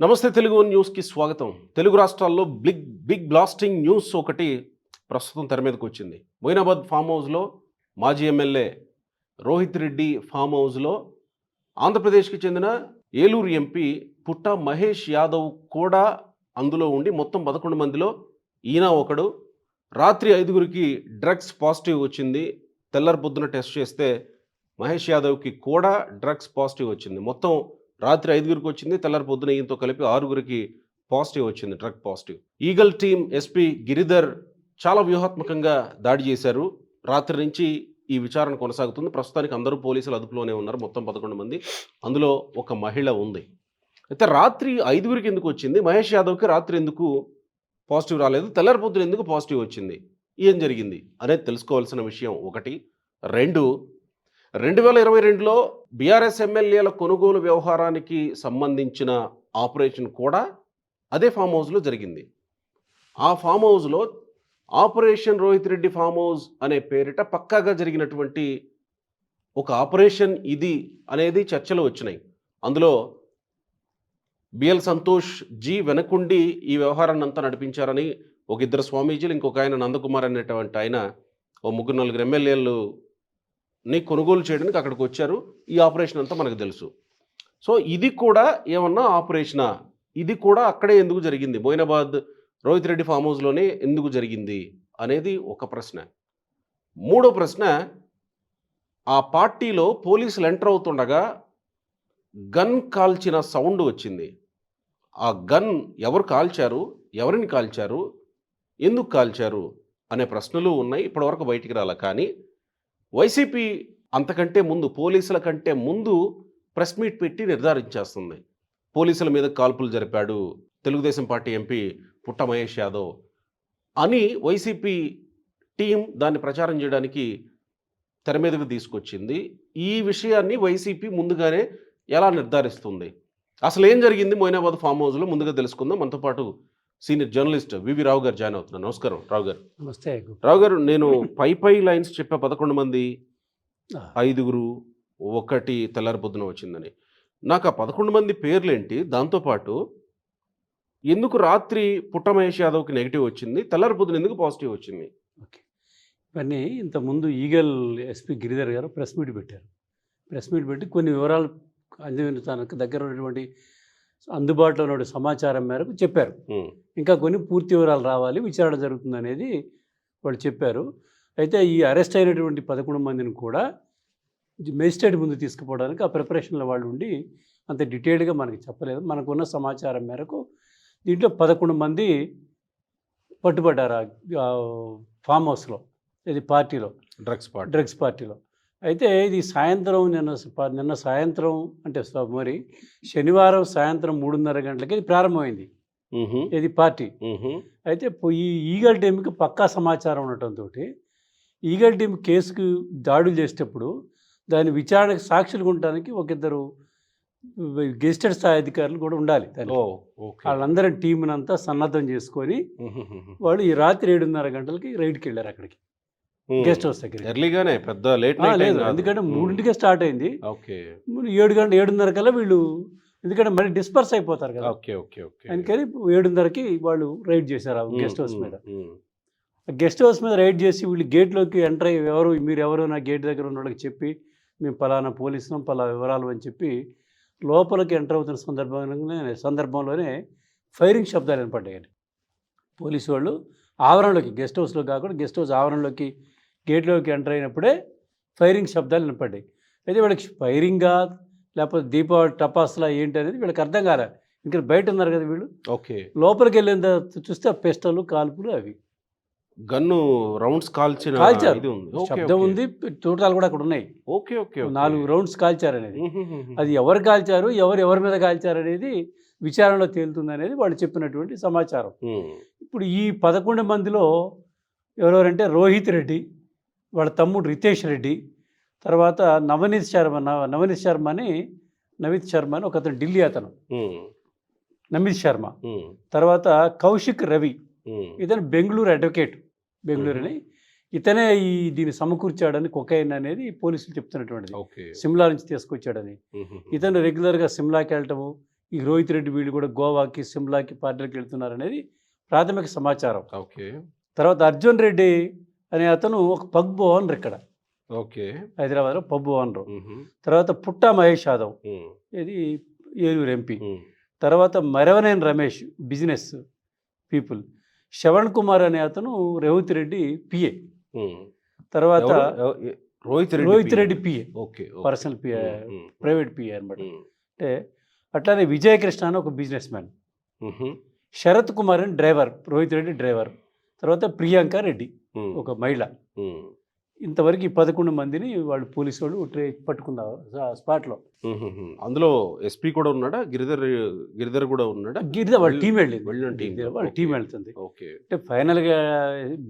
నమస్తే తెలుగు న్యూస్కి స్వాగతం. తెలుగు రాష్ట్రాల్లో బిగ్ బ్లాస్టింగ్ న్యూస్ ఒకటి ప్రస్తుతం తెర మీదకి వచ్చింది. మొయినాబాద్ ఫామ్ హౌస్లో మాజీ ఎమ్మెల్యే రోహిత్ రెడ్డి ఫామ్ హౌస్లో ఆంధ్రప్రదేశ్కి చెందిన ఏలూరు ఎంపీ పుట్ట మహేష్ యాదవ్ కూడా అందులో ఉండి మొత్తం 11 మందిలో ఈయన ఒకడు. రాత్రి 5గురికి డ్రగ్స్ పాజిటివ్ వచ్చింది. తెల్లరి పొద్దున టెస్ట్ చేస్తే మహేష్ యాదవ్కి కూడా డ్రగ్స్ పాజిటివ్ వచ్చింది. మొత్తం రాత్రి 5గురికి వచ్చింది. తెల్లరి పొద్దున ఈయనతో కలిపి 6గురికి పాజిటివ్ వచ్చింది, drug positive. Eagle team SP Giridhar చాలా వ్యూహాత్మకంగా దాడి చేశారు. రాత్రి నుంచి ఈ విచారణ కొనసాగుతుంది. ప్రస్తుతానికి అందరూ పోలీసులు అదుపులోనే ఉన్నారు. మొత్తం 11 మంది, అందులో ఒక మహిళ ఉంది. అయితే రాత్రి 5గురికి ఎందుకు వచ్చింది, మహేష్ యాదవ్కి రాత్రి ఎందుకు పాజిటివ్ రాలేదు, తెల్లరి పొద్దున ఎందుకు పాజిటివ్ వచ్చింది, ఏం జరిగింది అనేది తెలుసుకోవాల్సిన విషయం ఒకటి. 2022లో బీఆర్ఎస్ ఎమ్మెల్యేల కొనుగోలు వ్యవహారానికి సంబంధించిన ఆపరేషన్ కూడా అదే ఫామ్ హౌస్లో జరిగింది. ఆ ఫామ్ హౌస్లో operation Rohit Reddy farm house అనే పేరిట పక్కాగా జరిగినటువంటి ఒక ఆపరేషన్ ఇది అనేది చర్చలు వచ్చినాయి. అందులో బిఎల్ సంతోష్ జీ వెనకుండి ఈ వ్యవహారాన్ని అంతా నడిపించారని ఒక ఇద్దరు స్వామీజీలు, ఇంకొక ఆయన నందకుమార్ అనేటువంటి ఆయన, ఓ 3-4 ఎమ్మెల్యేలని కొనుగోలు చేయడానికి అక్కడికి వచ్చారు. ఈ ఆపరేషన్ అంతా మనకు తెలుసు. సో ఇది కూడా ఏమన్నా ఆపరేషనా, ఇది కూడా అక్కడే ఎందుకు జరిగింది, మొయినాబాద్ రోహిత్ రెడ్డి ఫామ్ హౌస్లోనే ఎందుకు జరిగింది అనేది ఒక ప్రశ్న. మూడో ప్రశ్న, ఆ పార్టీలో పోలీసులు ఎంటర్ అవుతుండగా గన్ కాల్చిన సౌండ్ వచ్చింది. ఆ గన్ ఎవరు కాల్చారు, ఎవరిని కాల్చారు, ఎందుకు కాల్చారు అనే ప్రశ్నలు ఉన్నాయి. ఇప్పటివరకు బయటికి రాలే. కానీ వైసీపీ అంతకంటే ముందు, పోలీసుల కంటే ముందు ప్రెస్ మీట్ పెట్టి నిర్ధారించేస్తుంది. పోలీసుల మీద కాల్పులు జరిపాడు తెలుగుదేశం పార్టీ ఎంపీ పుట్ట మహేష్ యాదవ్ అని వైసీపీ టీం దాన్ని ప్రచారం చేయడానికి తెర మీదకు తీసుకొచ్చింది. ఈ విషయాన్ని వైసీపీ ముందుగానే ఎలా నిర్ధారిస్తుంది, అసలు ఏం జరిగింది మొయినాబాద్ ఫామ్ హౌస్లో, ముందుగా తెలుసుకుందాం. మనతో పాటు సీనియర్ జర్నలిస్ట్ వివి రావు గారు జాయిన్ అవుతున్నారు. నమస్కారం రావు గారు. నమస్తే రావు గారు, నేను పై లైన్స్ చెప్పా, 11 మంది, 5గురు, ఒకటి తెల్లారి పొద్దున వచ్చిందని. నాకు ఆ 11 మంది పేర్లేంటి, దాంతోపాటు ఎందుకు రాత్రి పుట్ట మహేష్ యాదవ్కి నెగిటివ్ వచ్చింది, తెల్లారి పొద్దున ఎందుకు పాజిటివ్ వచ్చింది? ఓకే, ఇవన్నీ ఇంతకుముందు ఈగల్ ఎస్పీ గిరిధర్ గారు ప్రెస్ మీట్ పెట్టారు. ప్రెస్ మీట్ పెట్టి కొన్ని వివరాలు తనకు దగ్గర ఉన్నటువంటి అందుబాటులో ఉన్న సమాచారం మేరకు చెప్పారు. ఇంకా కొన్ని పూర్తి వివరాలు రావాలి, విచారణ జరుగుతుంది అనేది వాళ్ళు చెప్పారు. అయితే ఈ అరెస్ట్ అయినటువంటి 11 మందిని కూడా మేజిస్ట్రేట్ ముందు తీసుకుపోవడానికి ఆ ప్రిపరేషన్లో వాళ్ళు ఉండి అంత డీటెయిల్డ్గా మనకి చెప్పలేదు. మనకున్న సమాచారం మేరకు దీంట్లో 11 మంది పట్టుబడ్డారు ఆ ఫామ్ హౌస్లో, ఇది పార్టీలో, డ్రగ్స్ పార్టీలో. అయితే ఇది సాయంత్రం నిన్న సాయంత్రం అంటే మరి శనివారం సాయంత్రం 3:30 గంటలకి ఇది ప్రారంభమైంది, ఇది పార్టీ. అయితే ఈ ఈగల్ టీంకి పక్కా సమాచారం ఉండటంతో ఈగల్ టీం కేసుకు దాడులు చేసేటప్పుడు దాని విచారణకు సాక్షులు ఉండటానికి ఇద్దరు గెజిటెడ్ స్థాయి అధికారులు కూడా ఉండాలి. వాళ్ళందరూ టీంనంతా సన్నద్ధం చేసుకొని వాళ్ళు ఈ రాత్రి 7:30 గంటలకి రైడ్కి వెళ్ళారు. అక్కడికి గెస్ట్ హౌస్ దగ్గర ఎర్లీగానే, పెద్ద లేట్ లేదు, ఎందుకంటే 3ంటికే స్టార్ట్ అయింది. 7:30 కల్లా వీళ్ళు, ఎందుకంటే మళ్ళీ డిస్పర్స్ అయిపోతారు కదా, అందుకని 7:30కి వాళ్ళు రైడ్ చేశారు ఆ గెస్ట్ హౌస్ మీద. గెస్ట్ హౌస్ మీద రైడ్ చేసి వీళ్ళు గేట్లోకి ఎంటర్ అయ్యి, మీరు ఎవరు నా గేట్ దగ్గర ఉన్న వాళ్ళకి చెప్పి మేము పలానా పోలీసులం, పలా వివరాలు అని చెప్పి లోపలికి ఎంటర్ అవుతున్న సందర్భంలోనే ఫైరింగ్ శబ్దాలు వినపడ్డాయండి. పోలీసు వాళ్ళు ఆవరణలోకి, గెస్ట్ హౌస్లో కాకుండా గెస్ట్ హౌస్ ఆవరణలోకి గేట్లోకి ఎంటర్ అయినప్పుడే ఫైరింగ్ శబ్దాలు వినపడ్డాయి. అయితే వీళ్ళకి ఫైరింగా లేకపోతే దీపావళి టపాసులా ఏంటి అనేది వీళ్ళకి అర్థం కాలే. ఇంకా బయట ఉన్నారు కదా వీళ్ళు. లోపలికి వెళ్ళిన చూస్తే పిస్టల్, కాల్పులు, అవి గన్ను రౌండ్స్ కాల్చారు, శబ్దం ఉంది, చూడటాలు కూడా అక్కడ ఉన్నాయి. 4 రౌండ్స్ కాల్చారు అనేది. అది ఎవరు కాల్చారు, ఎవరి మీద కాల్చారు అనేది విచారణలో తేలుతుంది అనేది వాళ్ళు చెప్పినటువంటి సమాచారం. ఇప్పుడు ఈ 11 మందిలో ఎవరెవరంటే రోహిత్ రెడ్డి, వాళ్ళ తమ్ముడు రితేష్ రెడ్డి, తర్వాత నవనీత్ శర్మ అని ఒక అతను ఢిల్లీ, అతను నమిత్ శర్మ, తర్వాత కౌశిక్ రవి, ఇతను బెంగళూరు అడ్వకేట్, బెంగళూరు అని, ఇతనే దీన్ని సమకూర్చాడని, కొకైన్ అనేది పోలీసులు చెప్తున్నటువంటిది, సిమ్లా నుంచి తీసుకొచ్చాడని. ఇతను రెగ్యులర్గా సిమ్లాకి వెళ్ళటము, ఈ రోహిత్ రెడ్డి వీళ్ళు కూడా గోవాకి సిమ్లాకి పార్టీలకు వెళ్తున్నారు అనేది ప్రాథమిక సమాచారం. ఓకే. తర్వాత అర్జున్ రెడ్డి అనే అతను ఒక పబ్ ఓనర్ ఇక్కడ ఓకే. హైదరాబాద్లో పబ్ ఓనరు. హుహు. తర్వాత పుట్టా మహేష్ యాదవ్ హ్మ్. ఇది ఏలూరు ఎంపీ. హ్మ్. తర్వాత మరవనేని రమేష్ బిజినెస్ పీపుల్. శ్రవణ్ కుమార్ అనే అతను రోహిత్ రెడ్డి పిఏ. హ్మ్. తర్వాత Rohit Reddy PA okay. Personal PA, హ్మ్. ప్రైవేట్ పిఏ అనమాట. హ్మ్. అంటే అట్లానే విజయకృష్ణ అని ఒక బిజినెస్ మ్యాన్. హుహు. శరత్ కుమార్ అని డ్రైవర్, రోహిత్ రెడ్డి డ్రైవర్. తర్వాత ప్రియాంక రెడ్డి హ్మ్. ఒక మహిళ. హ్మ్. ఇంతవరకు ఈ 11 మందిని వాళ్ళు పోలీసు వాళ్ళు పట్టుకున్నారు స్పాట్లో. హుహుహు. అందులో ఎస్పీ కూడా ఉన్నాడా? గిరిధర్ కూడా ఉన్నాడా? గిరిద వాళ్ళ టీం వెళ్ళింది. వెళ్ళిన టీం. వాళ్ళ టీం వెళ్తుంది. ఓకే. అంటే ఫైనల్గా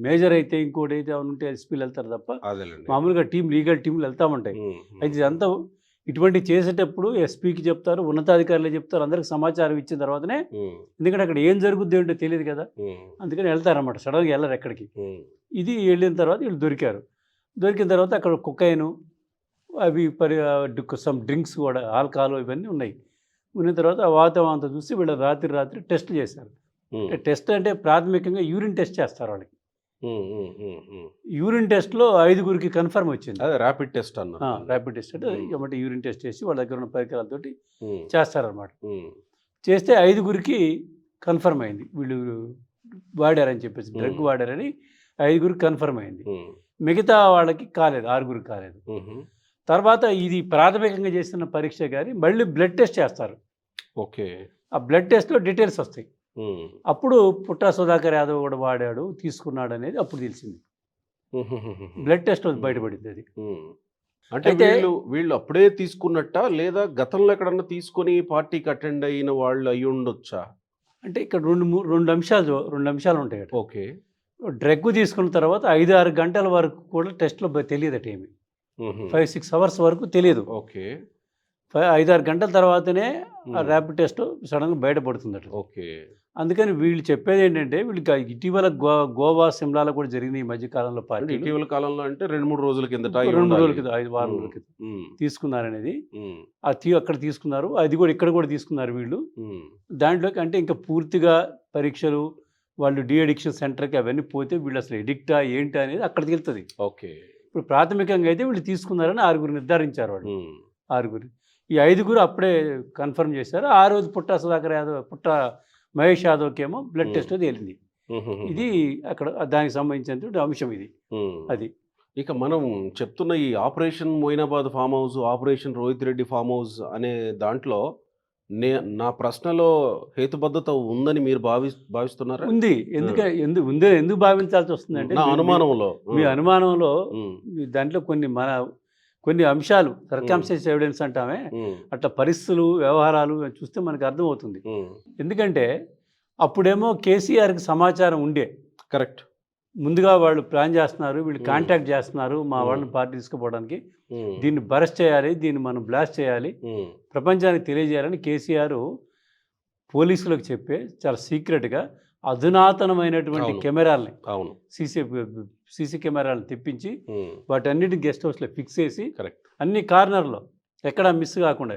మేజర్ అయితే ఇంకోటి అయితే ఉంటే ఎస్పీలు వెళ్తారు తప్ప అదేలేండి. మామూలుగా లీగల్ టీంలు వెళ్తూ ఉంటాయి. అయితే ఇదంతా ఇటువంటి చేసేటప్పుడు ఎస్పీకి చెప్తారు, ఉన్నతాధికారులు చెప్తారు, అందరికి సమాచారం ఇచ్చిన తర్వాతనే. ఎందుకంటే అక్కడ ఏం జరుగుద్ది ఏంటో తెలియదు కదా, అందుకని వెళ్తారన్నమాట. సడన్గా వెళ్ళరు ఎక్కడికి. ఇది వెళ్ళిన తర్వాత వీళ్ళు దొరికిన తర్వాత అక్కడ కొకైను అవి సమ్ డ్రింక్స్ కూడా ఆల్కహాల్ ఇవన్నీ ఉన్నాయి. ఉన్న తర్వాత ఆ వాతావరణం అంతా చూసి వీళ్ళు రాత్రి టెస్ట్ చేశారు. టెస్ట్ అంటే ప్రాథమికంగా యూరిన్ టెస్ట్ చేస్తారు వాళ్ళకి. యూరిన్ టెస్ట్లో 5గురికి కన్ఫర్మ్ వచ్చింది. అదే ర్యాపిడ్ టెస్ట్ అన్న. ర్యాపిడ్ టెస్ట్ అంటే ఏమంటే యూరిన్ టెస్ట్ చేసి వాళ్ళ దగ్గర ఉన్న పరికరాలతోటి చేస్తారనమాట. చేస్తే 5గురికి కన్ఫర్మ్ అయింది వీళ్ళు వాడారని చెప్పేసి, డ్రగ్ వాడారని 5గురికి కన్ఫర్మ్ అయింది. మిగతా వాళ్ళకి కాలేదు, 6గురికి కాలేదు. తర్వాత ఇది ప్రాథమికంగా చేస్తున్న పరీక్ష కానీ మళ్ళీ బ్లడ్ టెస్ట్ చేస్తారు. ఓకే. ఆ బ్లడ్ టెస్ట్లో డీటెయిల్స్ వస్తాయి. అప్పుడు పుట్టా సుధాకర్ యాదవ్ కూడా వాడాడు, తీసుకున్నాడు అనేది అప్పుడు తెలిసింది. బ్లడ్ టెస్ట్ బయటపడింది అది. అంటే వీళ్ళు అప్పుడే తీసుకున్నట్ట, లేదా గతంలో ఎక్కడన్నా తీసుకొని పార్టీకి అటెండ్ అయిన వాళ్ళు అయి ఉండొచ్చా? అంటే ఇక్కడ రెండు అంశాలు ఉంటాయి. ఓకే. డ్రగ్ తీసుకున్న తర్వాత 5-6 గంటల వరకు కూడా టెస్ట్లో తెలియదట ఏమి. 5-6 అవర్స్ వరకు తెలియదు. ఓకే. 5-6 గంటల తర్వాతనే ఆ ర్యాపిడ్ టెస్ట్ సడన్గా బయటపడుతుందట. ఓకే. అందుకని వీళ్ళు చెప్పేది ఏంటంటే, వీళ్ళకి ఇటీవల గోవా సిమ్లాలో కూడా జరిగింది ఈ మధ్య కాలంలో. పార్టీ ఇటీవల కాలంలో అంటే 2-3 రోజుల కిందట, 2-3 రోజుల కింద, 5 వారాల క్రితం తీసుకున్నారనేది. అక్కడ తీసుకున్నారు, అది కూడా ఇక్కడ కూడా తీసుకున్నారు వీళ్ళు. దాంట్లోకి అంటే ఇంకా పూర్తిగా పరీక్షలు, వాళ్ళు అడిక్షన్ సెంటర్కి అవన్నీ పోతే వీళ్ళు అసలు ఎడిక్టా ఏంటి అనేది అక్కడ తెలుస్తుంది. ఓకే. ఇప్పుడు ప్రాథమికంగా అయితే వీళ్ళు తీసుకున్నారని 6గురు నిర్ధారించారు వాళ్ళు. 6గురు. ఈ 5గురు అప్పుడే కన్ఫర్మ్ చేశారు. ఆ రోజు పుట్టా మహేష్ యాదవ్కేమో బ్లడ్ టెస్ట్ తేలింది. ఇది అక్కడ దానికి సంబంధించినటువంటి అంశం ఇది. అది ఇక మనం చెప్తున్న ఈ operation Moinabad farm house, operation Rohit Reddy farm house అనే దాంట్లో నా ప్రశ్నలో హేతుబద్ధత ఉందని మీరు భావిస్తున్నారా? ఉంది. ఎందుకు భావించాల్సి వస్తుందంటే, నా అనుమానంలో, మీ అనుమానంలో దాంట్లో కొన్ని అంశాలు, సర్కమ్స్టెన్షియల్ ఎవిడెన్స్ అంటామే, అట్లా పరిస్థితులు, వ్యవహారాలు చూస్తే మనకు అర్థమవుతుంది. ఎందుకంటే అప్పుడేమో కేసీఆర్కి సమాచారం ఉండే. కరెక్ట్. ముందుగా వాళ్ళు ప్లాన్ చేస్తున్నారు, వీళ్ళు కాంటాక్ట్ చేస్తున్నారు మా వాళ్ళని పార్టీ తీసుకుపోవడానికి, దీన్ని బరస్ట్ చేయాలి, దీన్ని మనం బ్లాస్ట్ చేయాలి, ప్రపంచానికి తెలియజేయాలని కేసీఆర్ పోలీసులకు చెప్పే చాలా సీక్రెట్గా అధునాతనమైనటువంటి కెమెరాలని, సీసీ కెమెరాలను తెప్పించి వాటన్నిటి గెస్ట్ హౌస్లో ఫిక్స్ చేసి అన్ని కార్నర్లో ఎక్కడ మిస్ కాకుండా.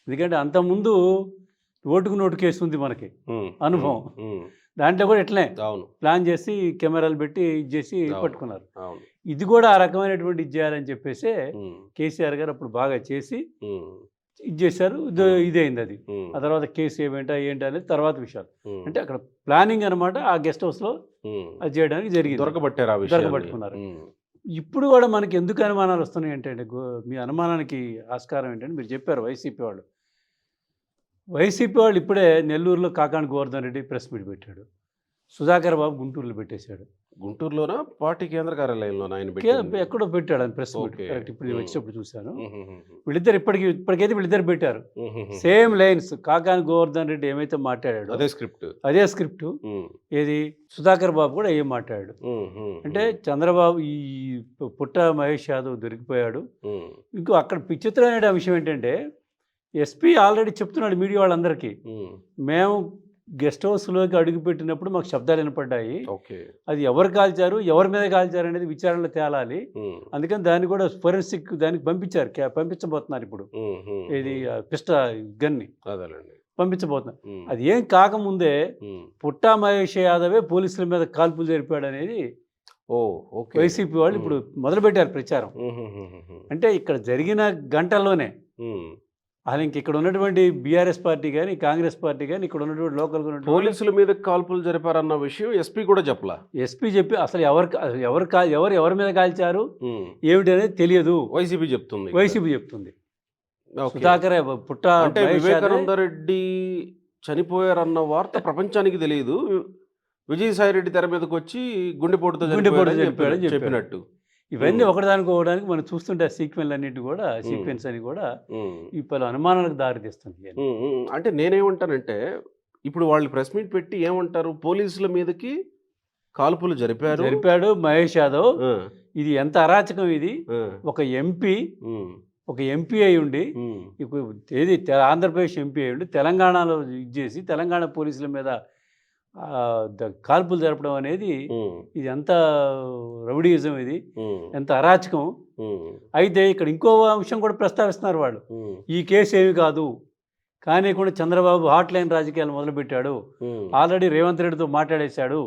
ఎందుకంటే అంతకుముందు ఓటుకు నోటు కేసు ఉంది మనకి అనుభవం, దాంట్లో కూడా ఇట్లనే ప్లాన్ చేసి కెమెరాలు పెట్టి ఇది చేసి పట్టుకున్నారు. ఇది కూడా ఆ రకమైనటువంటి ఇది చేయాలని చెప్పేసి కేసీఆర్ గారు అప్పుడు బాగా చేసి ఇది చేశారు. ఇదైంది అది. ఆ తర్వాత కేసు ఏంటి అనేది తర్వాత విషయాలు. అంటే అక్కడ ప్లానింగ్ అనమాట, ఆ గెస్ట్ హౌస్లో అది చేయడానికి జరిగింది. దొరకబట్టుకున్నారు. ఇప్పుడు కూడా మనకి ఎందుకు అనుమానాలు వస్తున్నాయి అంటే, మీ అనుమానానికి ఆస్కారం ఏంటంటే, మీరు చెప్పారు వైసీపీ వాళ్ళు ఇప్పుడే నెల్లూరులో కాకాని గోవర్ధన్ రెడ్డి ప్రెస్ మీట్ పెట్టాడు, సుధాకర్ బాబు గుంటూరులో పెట్టేశాడు. గుంటూరులోనా పార్టీ కేంద్ర కార్యాలయంలో ఎక్కడో పెట్టాడు ఆయన ప్రెస్ మీట్. కరెక్ట్, ఇప్పుడు వచ్చేప్పుడు చూశాను. వీళ్ళిద్దరు ఇప్పటికైతే వీళ్ళిద్దరు పెట్టారు సేమ్ లైన్స్. కాకాని గోవర్ధన్ రెడ్డి ఏమైతే మాట్లాడాడు అదే స్క్రిప్ట్ ఏది సుధాకర్ బాబు కూడా ఏం మాట్లాడాడు అంటే, చంద్రబాబు ఈ పుట్ట మహేష్ యాదవ్ దొరికిపోయాడు. ఇంకో అక్కడ విచిత్రమైన అంశం ఏంటంటే, ఎస్పీ ఆల్రెడీ చెప్తున్నాడు మీడియా వాళ్ళందరికీ, మేము గెస్ట్ హౌస్లోకి అడుగుపెట్టినప్పుడు మాకు శబ్దాలు వినపడ్డాయి, అది ఎవరు కాల్చారు, ఎవరి మీద కాల్చారు అనేది విచారణలో తేలాలి, అందుకని దాన్ని కూడా ఫోరెన్సిక్ దానికి పంపించబోతున్నారు ఇప్పుడు, ఇది పిస్టల్ గన్ని. పంపించబోతున్నారు. ఉమ్, అది ఏం కాకముందే ఉమ్. పుట్టా మహేష్ యాదవే పోలీసుల మీద కాల్పులు జరిపాడు అనేది ఓ, ఓకే. వైసీపీ వాళ్ళు ఇప్పుడు మొదలుపెట్టారు ప్రచారం. అంటే ఇక్కడ జరిగిన గంటల్లోనే అసలు ఇంక ఇక్కడ ఉన్నటువంటి బీఆర్ఎస్ పార్టీ కానీ కాంగ్రెస్ పార్టీ కానీ ఇక్కడ ఉన్నటువంటి లోకల్గా ఉన్నటువంటి పోలీసుల మీద కాల్పులు జరిపారన్న విషయం ఎస్పీ కూడా చెప్పలా. ఎస్పీ చెప్పి అసలు ఎవరి మీద కాల్చారు ఏమిటి అనేది తెలియదు. వైసీపీ చెప్తుంది. వైసీపీ చెప్తుంది. ఓకే. సుధాకర్ పుట్ట అంటే మహేష్ యాదవ్ వివేకానంద రెడ్డి చనిపోయారన్న వార్త ప్రపంచానికి తెలియదు. విజయసాయి రెడ్డి తెర మీదకి వచ్చి గుండెపోటుతో చనిపోయాడని చెప్పినట్టు. ఇవన్నీ ఒకదానికి ఒకడానికి మనం చూస్తుంటే సీక్వెన్స్ అన్నిటి కూడా సీక్వెన్స్ అని కూడా ఈ పలు అనుమానాలకు దారితీస్తుంది. అంటే నేనేమంటానంటే ఇప్పుడు వాళ్ళు ప్రెస్ మీట్ పెట్టి ఏమంటారు, పోలీసుల మీదకి కాల్పులు జరిపాడు మహేష్ యాదవ్. ఇది ఎంత అరాచకం ఇది. ఒక ఎంపీ అయి ఉండి ఏది ఆంధ్రప్రదేశ్ ఎంపీ అయి ఉండి తెలంగాణలో ఇది చేసి తెలంగాణ పోలీసుల మీద కాల్పులు జరపడం అనేది ఇది ఎంత రౌడీయిజం, ఇది ఎంత అరాచకం. అయితే ఇక్కడ ఇంకో అంశం కూడా ప్రస్తావిస్తున్నారు వాళ్ళు. ఈ కేసు ఏమి కాదు కానీ కూడా చంద్రబాబు హాట్ లైన్ రాజకీయాలు మొదలుపెట్టాడు, ఆల్రెడీ రేవంత్ రెడ్డితో మాట్లాడేశాడు,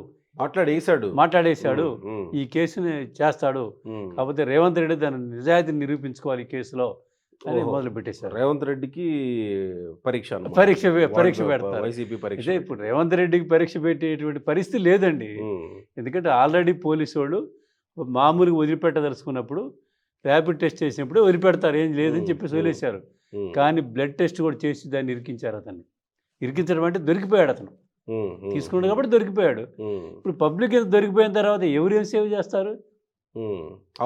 ఈ కేసుని చేస్తాడు, కాకపోతే రేవంత్ రెడ్డి దాని నిజాయితీని నిరూపించుకోవాలి ఈ కేసులో అని మొదలు పెట్టేశారు. రేవంత్ రెడ్డికి పరీక్ష పెడతారు. వైసీపీ పరీక్ష. ఇప్పుడు రేవంత్ రెడ్డికి పరీక్ష పెట్టేటువంటి పరిస్థితి లేదండి. ఎందుకంటే ఆల్రెడీ పోలీసు వాళ్ళు మామూలుగా వదిలిపెట్టదలుచుకున్నప్పుడు ర్యాపిడ్ టెస్ట్ చేసినప్పుడు వదిలిపెడతారు, ఏం లేదని చెప్పేసి వదిలేశారు. కానీ బ్లడ్ టెస్ట్ కూడా చేసి దాన్ని ఇరికించారు. ఇరికించడం అంటే దొరికిపోయాడు అతను, తీసుకున్నాడు కాబట్టి దొరికిపోయాడు. ఇప్పుడు పబ్లిక్ దొరికిపోయిన తర్వాత ఎవరు ఏం సేవ్ చేస్తారు?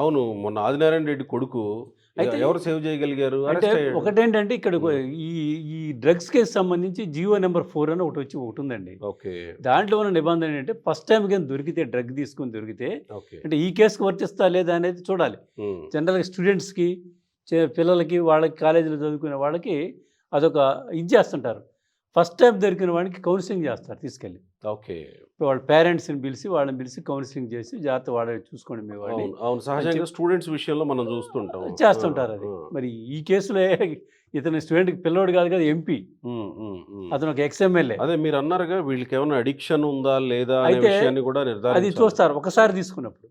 అవును, మొన్న ఆదినారాయణ రెడ్డి కొడుకు అయితే ఎవరు సేవ్ చేయగలిగారు? అంటే ఒకటేంటంటే ఇక్కడ ఈ డ్రగ్స్ కేసు సంబంధించి జీవో నెంబర్ 4 అని ఒకటి ఉంటుందండి. ఓకే. దాంట్లో ఉన్న నిబంధన ఏంటంటే ఫస్ట్ టైం కానీ దొరికితే డ్రగ్ తీసుకుని దొరికితే అంటే ఈ కేసుకు వర్తిస్తా లేదా అనేది చూడాలి. జనరల్గా స్టూడెంట్స్కి పిల్లలకి వాళ్ళకి కాలేజీలో చదువుకునే వాళ్ళకి అదొక ఇది చేస్తుంటారు. ఫస్ట్ టైం దొరికిన వాడికి కౌన్సిలింగ్ చేస్తారు తీసుకెళ్ళి. ఓకే. వాళ్ళ పేరెంట్స్ని వాళ్ళని పిలిచి కౌన్సిలింగ్ చేసి జాగ్రత్త వాళ్ళని చూసుకోండి మీ వాడిని. అవును, సహజంగా స్టూడెంట్స్ విషయంలో మనం చేస్తుంటారు అది. మరి ఈ కేసులో ఇతను స్టూడెంట్ పిల్లోడు కాదు కదా, ఎంపీ, అతను ఒక ఎక్స్ఎమ్మెల్యే. అదే మీరు అన్నారుగా, వీళ్ళకి ఏమైనా అడిక్షన్ ఉందా లేదా అయితే కూడా అది చూస్తారు. ఒకసారి తీసుకున్నప్పుడు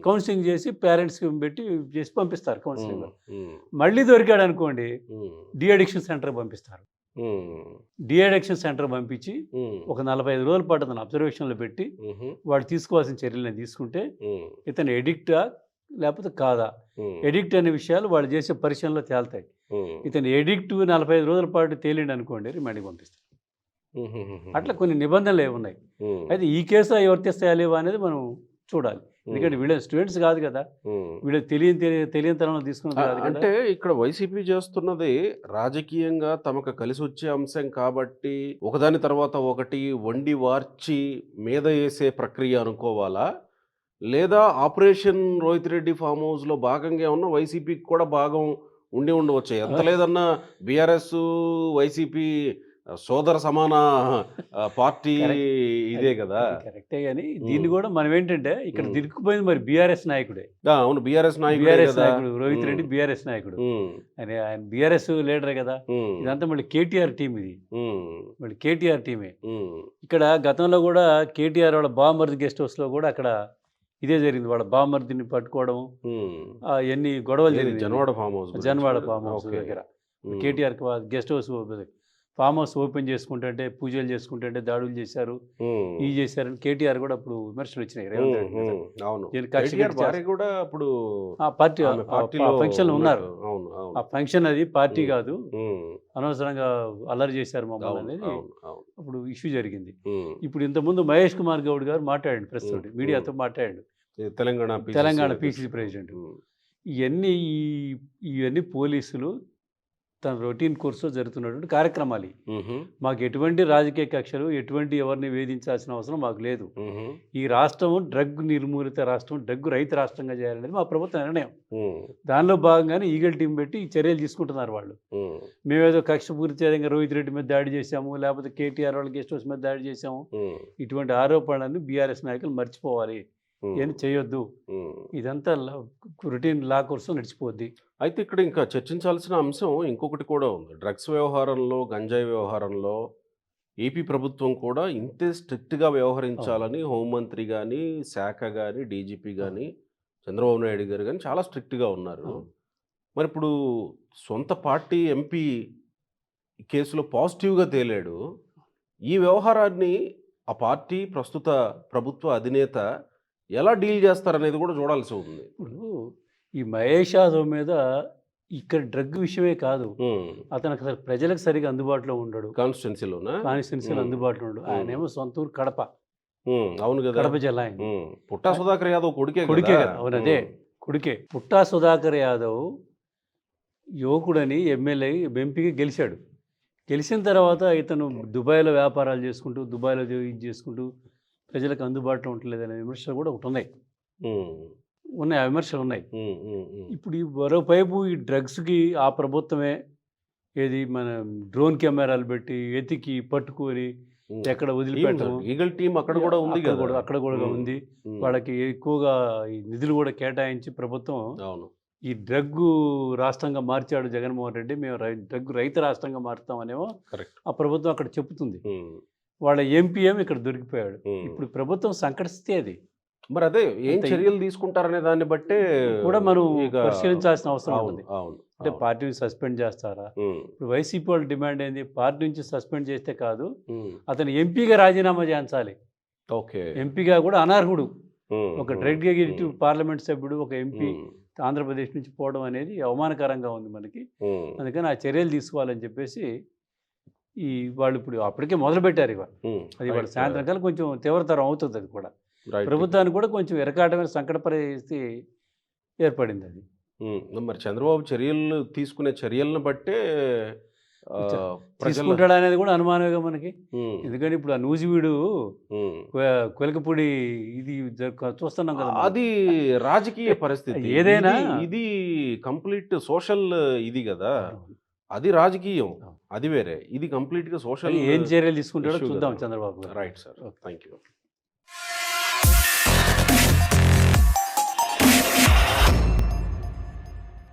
కౌన్సిలింగ్ చేసి పేరెంట్స్కి పెట్టి చేసి పంపిస్తారు కౌన్సిలింగ్. మళ్ళీ దొరికాడు అనుకోండి, డి అడిక్షన్ సెంటర్ పంపిస్తారు. డిఅడిక్షన్ సెంటర్ పంపించి ఒక 45 రోజుల పాటు అతను అబ్జర్వేషన్లో పెట్టి వాడు తీసుకోవాల్సిన చర్యలను తీసుకుంటే ఇతను ఎడిక్టా లేకపోతే కాదా, ఎడిక్ట్ అనే విషయాలు వాళ్ళు చేసే పరిశీలనలో తేలుతాయి. ఇతను ఎడిక్ట్ 45 రోజుల పాటు తేలిండి అనుకోండి, రిమాండ్కి పంపిస్తారు. అట్లా కొన్ని నిబంధనలు ఏమున్నాయి. అయితే ఈ కేసు అవి వర్తిస్తాయా లేవా అనేది మనం చూడాలి. ఎందుకంటే వీళ్ళ స్టూడెంట్స్ కాదు కదా, వీళ్ళు తెలియని తరంలో తీసుకున్నది కాదు. అంటే ఇక్కడ వైసీపీ చేస్తున్నది రాజకీయంగా తమకు కలిసి వచ్చే అంశం కాబట్టి ఒకదాని తర్వాత ఒకటి వండి వార్చి మీద వేసే ప్రక్రియ అనుకోవాలా, లేదా ఆపరేషన్ రోహిత్ రెడ్డి ఫామ్ హౌస్లో భాగంగా ఏమన్నా వైసీపీకి కూడా భాగం ఉండవచ్చు. ఎంత లేదన్నా బీఆర్ఎస్ వైసీపీ సోదర సమాన పార్టీ ఇదే కదా. కరెక్టే, కానీ దీన్ని కూడా మనం ఏంటంటే ఇక్కడ దిక్కుపోయింది మరి బీఆర్ఎస్ నాయకుడే. అవును, బీఆర్ఎస్ నాయకుడు రోహిత్ రెడ్డి బీఆర్ఎస్ నాయకుడు, ఆయన బీఆర్ఎస్ లీడరే కదా. ఇదంతా మళ్ళీ కేటీఆర్ టీం, ఇది మళ్ళీ కేటీఆర్ టీమే. ఇక్కడ గతంలో కూడా కేటీఆర్ వాళ్ళ బామర్ది గెస్ట్ హౌస్లో కూడా అక్కడ ఇదే జరిగింది. వాళ్ళ బామర్దిని పట్టుకోవడం, ఎన్ని గొడవలు జరిగింది జన్వాడ ఫామ్ హౌస్ దగ్గర. KTR guest house farm house open చేసుకుంటుంటే పూజలు చేసుకుంటుంటే దాడులు చేశారు, ఈ చేశారని కేటీఆర్ కూడా అప్పుడు విమర్శలు వచ్చినాయి. పార్టీ ఫంక్షన్ ఉన్నారు. ఆ ఫంక్షన్ అది పార్టీ కాదు, అనవసరంగా అల్లరి చేశారు మమ్మల్ని అనేది అప్పుడు ఇష్యూ జరిగింది. ఇప్పుడు ఇంతకుముందు మహేష్ కుమార్ గౌడ్ గారు మాట్లాడండి, ప్రెస్ తోటి మీడియాతో మాట్లాడాడు, తెలంగాణ పిసిసి ప్రెసిడెంట్. ఇవన్నీ పోలీసులు తన రొటీన్ కోర్సులో జరుగుతున్నటువంటి కార్యక్రమాలు. మాకు ఎటువంటి రాజకీయ కక్షలు, ఎటువంటి ఎవరిని వేధించాల్సిన అవసరం మాకు లేదు. ఈ రాష్ట్రం డ్రగ్ నిర్మూలిత రాష్ట్రం, డ్రగ్ రహిత రాష్ట్రంగా చేయాలనేది మా ప్రభుత్వ నిర్ణయం. దానిలో భాగంగానే ఈగల్ టీం పెట్టి చర్యలు తీసుకుంటున్నారు వాళ్ళు. మేమేదో కక్షపూరితంగా రోహిత్ రెడ్డి మీద దాడి చేశాము, లేకపోతే కేటీఆర్ వాళ్ళ గెస్ట్ హౌస్ మీద దాడి చేశాము, ఇటువంటి ఆరోపణలను బీఆర్ఎస్ నాయకులు మర్చిపోవాలి, ఏం చేయొద్దు. ఇదంతా రొటీన్ లా కోర్సు నడిచిపోద్ది. అయితే ఇక్కడ ఇంకా చర్చించాల్సిన అంశం ఇంకొకటి కూడా ఉంది. డ్రగ్స్ వ్యవహారంలో, గంజాయి వ్యవహారంలో ఏపీ ప్రభుత్వం కూడా ఇంతే స్ట్రిక్ట్‌గా వ్యవహరించాలని హోంమంత్రి గాని, శాఖ గాని, డీజీపీ గాని, చంద్రబాబు నాయుడు గారు గాని చాలా స్ట్రిక్ట్‌గా ఉన్నారు. అవును. మరిప్పుడు సొంత పార్టీ ఎంపీ ఈ కేసులో పాజిటివ్‌గా తేలాడు. ఈ వ్యవహారాన్ని ఆ పార్టీ ప్రస్తుత ప్రభుత్వ అధినేత ఎలా డీల్ చేస్తారనేది కూడా చూడాల్సి ఉంది. ఇప్పుడు ఈ మహేష్ యాదవ్ మీద ఇక్కడ డ్రగ్ విషయమే కాదు. హ్మ్. అతనికి అసలు ప్రజలకు సరిగ్గా అందుబాటులో ఉండడు. కాన్స్టిట్యున్సీలోనా? కాన్స్టిట్యున్సీలో హ్మ్. అందుబాటులో ఉండడు. హ్మ్. ఆయనేమో సొంత ఊరు కడప. అవును కదా! కడప జిల్లా ఆయన. పుట్టా సుధాకర్ యాదవ్ కొడుకే కొడుకే కదా! కదా! అవును అదే. కొడుకే. పుట్టా సుధాకర్ యాదవ్ యువకుడని ఎమ్మెల్యే ఎంపీగా గెలిచాడు. గెలిచిన తర్వాత ఇతను దుబాయ్‌లో వ్యాపారాలు చేసుకుంటూ, దుబాయ్‌లో ఇది చేసుకుంటూ ప్రజలకు అందుబాటులో ఉండట్లేదనే విమర్శలు కూడా ఒకటున్నాయి. హ్మ్. ఉన్నాయి. ఆ విమర్శలు ఉన్నాయి. హ్మ్. హ్మ్. హ్మ్. ఇప్పుడు ఈ మరోవైపు ఈ డ్రగ్స్‌కి ఆ ప్రభుత్వమే ఏది మన డ్రోన్ కెమెరాలు పెట్టి ఎతికి పట్టుకొని హ్మ్. ఎక్కడ టీమ్ వదిలిపెట్టము. ఈగల్ టీమ్ అక్కడ కూడా ఉంది అక్కడ కదా! కూడా అక్కడ కూడా హ్మ్. ఉంది. హ్మ్. వాళ్ళకి ఎక్కువగా ఈ నిధులు కూడా కేటాయించి ప్రభుత్వం అవును. ఈ డ్రగ్గు రాష్ట్రంగా మార్చాడు జగన్మోహన్ రెడ్డి. మేము డ్రగ్ రహిత రాష్ట్రంగా మారుతామనేమో కరెక్ట్. ఆ ప్రభుత్వం అక్కడ చెప్తుంది. హ్మ్. వాళ్ళ ఎంపీ ఏమో ఇక్కడ దొరికిపోయాడు. హ్మ్. ఇప్పుడు ప్రభుత్వం సంకట స్థితి అది. మరి అదే ఏం అంతే. చర్యలు తీసుకుంటారనే దాన్ని బట్టే కూడా మనం ఇక పరిశీలించాల్సిన అవసరం అవును. ఉంటుంది. అవును. అంటే అవును. పార్టీని సస్పెండ్ చేస్తారా? హ్మ్. ఇప్పుడు వైసీపీ వాళ్ళ డిమాండ్ ఏంది? పార్టీ నుంచి సస్పెండ్ చేస్తే కాదు, హ్మ్. అతను ఎంపీగా రాజీనామా చేయించాలి. ఓకే. ఎంపీగా కూడా అనర్హుడు. హ్మ్. ఒక హ్మ్. డ్రగ్ ఎడిక్టివ్ హ్మ్. పార్లమెంట్ సభ్యుడు, ఒక ఎంపీ హ్మ్. ఆంధ్రప్రదేశ్ నుంచి పోవడం అనేది అవమానకరంగా ఉంది మనకి. హ్మ్. అందుకని ఆ చర్యలు తీసుకోవాలని చెప్పేసి ఈ వాళ్ళు ఇప్పుడు అప్పటికే మొదలుపెట్టారు ఇవాళ. హ్మ్. అది ఇవాళ రైట్. సాయంత్రం కల్లా కొంచెం తీవ్రతరం అవుతుంది అది కూడా. రైట్. ప్రభుత్వానికి కూడా కొంచెం ఇరకాటమైన సంకట పరిస్థితి ఏర్పడింది అది. మరి చంద్రబాబు చర్యలు తీసుకునే చర్యలను బట్టే చ ప్రజల తీసుకుంటాడా అనేది కూడా అనుమానమేగా మనకి. హ్మ్. ఎందుకంటే ఇప్పుడు ఆ నూజివీడు హ్మ్. కొలికపూడి ఇది చూస్తున్నాం కదా మనం. అది రాజకీయ పరిస్థితి. ఏదైనా ఇది కంప్లీట్ సోషల్ ఇది గదా! అవునవును. అది రాజకీయం. అవును. అది వేరే. ఇది కంప్లీట్‌గా అది సోషల్ ఏం చర్యలు తీసుకుంటాడో ఇష్యూ చూద్దాం గదా! చంద్రబాబు గారు. Right sir. Okay. Thank you.